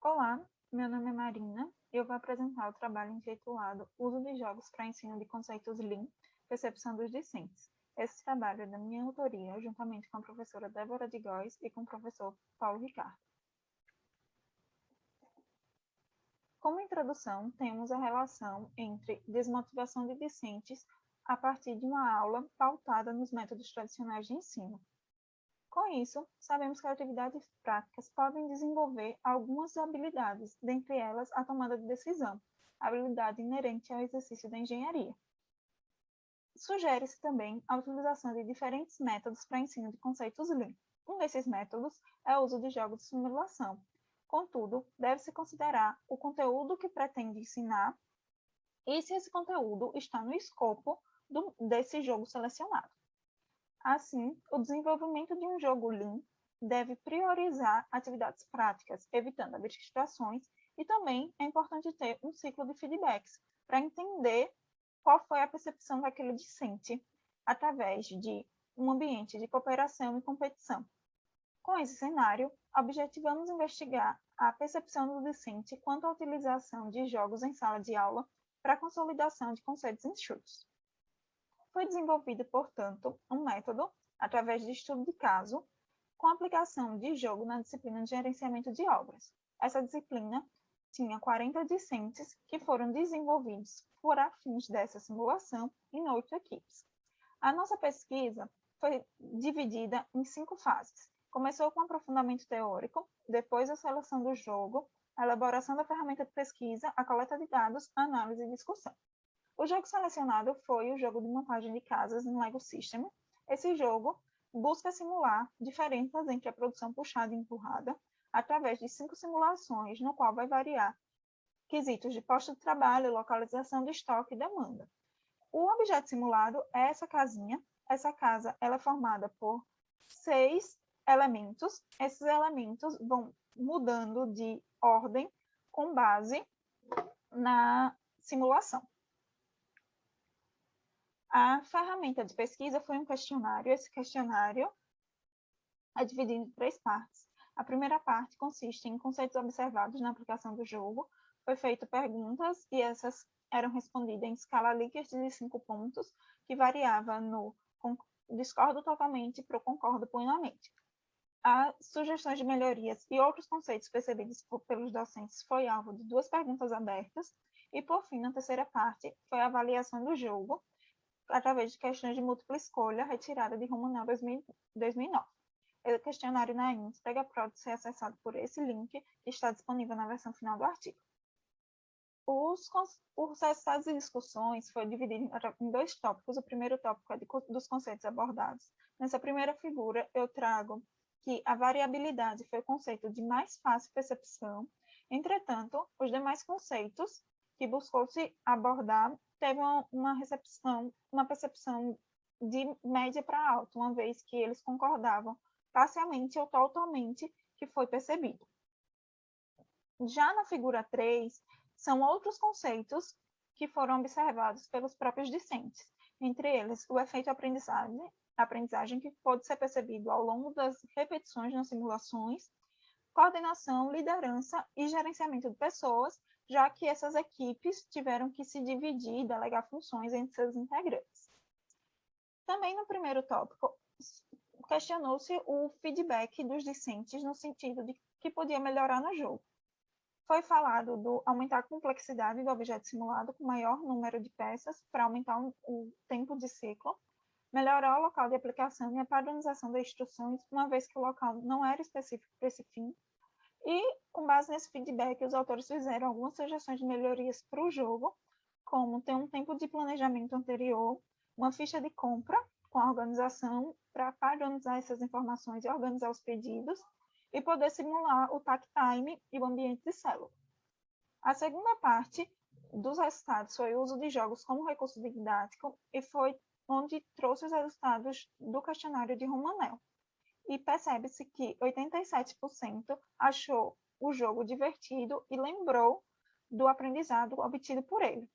Olá, meu nome é Marina e eu vou apresentar o trabalho intitulado Uso de Jogos para Ensino de Conceitos Lean, Percepção dos Discentes. Esse trabalho é da minha autoria, juntamente com a professora Débora de Góes e com o professor Paulo Ricardo. Como introdução, temos a relação entre desmotivação de discentes a partir de uma aula pautada nos métodos tradicionais de ensino. Com isso, sabemos que atividades práticas podem desenvolver algumas habilidades, dentre elas a tomada de decisão, habilidade inerente ao exercício da engenharia. Sugere-se também a utilização de diferentes métodos para ensino de conceitos Lean. Um desses métodos é o uso de jogos de simulação. Contudo, deve-se considerar o conteúdo que pretende ensinar e se esse conteúdo está no escopo desse jogo selecionado. Assim, o desenvolvimento de um jogo Lean deve priorizar atividades práticas, evitando abstrações, e também é importante ter um ciclo de feedbacks para entender qual foi a percepção daquele discente através de um ambiente de cooperação e competição. Com esse cenário, objetivamos investigar a percepção do discente quanto à utilização de jogos em sala de aula para a consolidação de conceitos enxutos. Foi desenvolvido, portanto, um método, através de estudo de caso, com aplicação de jogo na disciplina de gerenciamento de obras. Essa disciplina tinha 40 discentes que foram desenvolvidos por afins dessa simulação em 8 equipes. A nossa pesquisa foi dividida em 5 fases. Começou com o aprofundamento teórico, depois a seleção do jogo, a elaboração da ferramenta de pesquisa, a coleta de dados, a análise e discussão. O jogo selecionado foi o jogo de montagem de casas no Lego System. Esse jogo busca simular diferenças entre a produção puxada e empurrada através de 5 simulações, no qual vai variar quesitos de posto de trabalho, localização de estoque e demanda. O objeto simulado é essa casinha. Essa casa ela é formada por 6 elementos. Esses elementos vão mudando de ordem com base na simulação. A ferramenta de pesquisa foi um questionário. Esse questionário é dividido em 3 partes. A primeira parte consiste em conceitos observados na aplicação do jogo. Foi feito perguntas e essas eram respondidas em escala Likert de 5 pontos, que variava no discordo totalmente para o concordo plenamente. As sugestões de melhorias e outros conceitos percebidos pelos docentes foi alvo de 2 perguntas abertas. E, por fim, na terceira parte, foi a avaliação do jogo, através de questões de múltipla escolha retirada de Romanel 2009. O questionário na íntegra pode ser acessado por esse link, que está disponível na versão final do artigo. Os resultados e discussões foi dividido em 2 tópicos. O primeiro tópico é dos conceitos abordados. Nessa primeira figura, eu trago que a variabilidade foi o conceito de mais fácil percepção. Entretanto, os demais conceitos que buscou-se abordar teve uma percepção de média para alta, uma vez que eles concordavam parcialmente ou totalmente que foi percebido. Já na figura 3, são outros conceitos que foram observados pelos próprios discentes, entre eles o efeito aprendizagem que pode ser percebido ao longo das repetições nas simulações, coordenação, liderança e gerenciamento de pessoas, já que essas equipes tiveram que se dividir e delegar funções entre seus integrantes. Também no primeiro tópico, questionou-se o feedback dos discentes no sentido de que podia melhorar no jogo. Foi falado do aumentar a complexidade do objeto simulado com maior número de peças para aumentar o tempo de ciclo, melhorar o local de aplicação e a padronização das instruções, uma vez que o local não era específico para esse fim. E, com base nesse feedback, os autores fizeram algumas sugestões de melhorias para o jogo, como ter um tempo de planejamento anterior, uma ficha de compra com a organização para padronizar essas informações e organizar os pedidos, e poder simular o takt time e o ambiente de célula. A segunda parte dos resultados foi o uso de jogos como recurso didático e foi onde trouxe os resultados do questionário de Romanel. E percebe-se que 87% achou o jogo divertido e lembrou do aprendizado obtido por ele.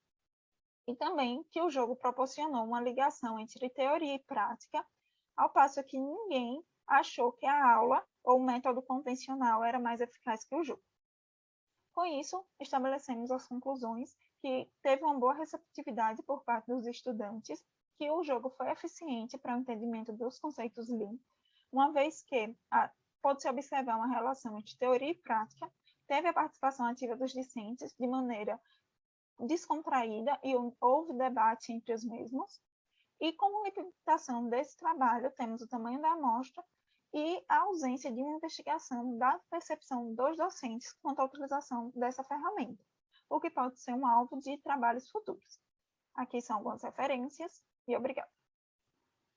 E também que o jogo proporcionou uma ligação entre teoria e prática, ao passo que ninguém achou que a aula ou o método convencional era mais eficaz que o jogo. Com isso, estabelecemos as conclusões que teve uma boa receptividade por parte dos estudantes, que o jogo foi eficiente para o entendimento dos conceitos Lean, uma vez que pode-se observar uma relação entre teoria e prática, teve a participação ativa dos discentes de maneira descontraída e houve debate entre os mesmos. E como limitação desse trabalho, temos o tamanho da amostra e a ausência de uma investigação da percepção dos docentes quanto à utilização dessa ferramenta, o que pode ser um alvo de trabalhos futuros. Aqui são algumas referências e obrigada.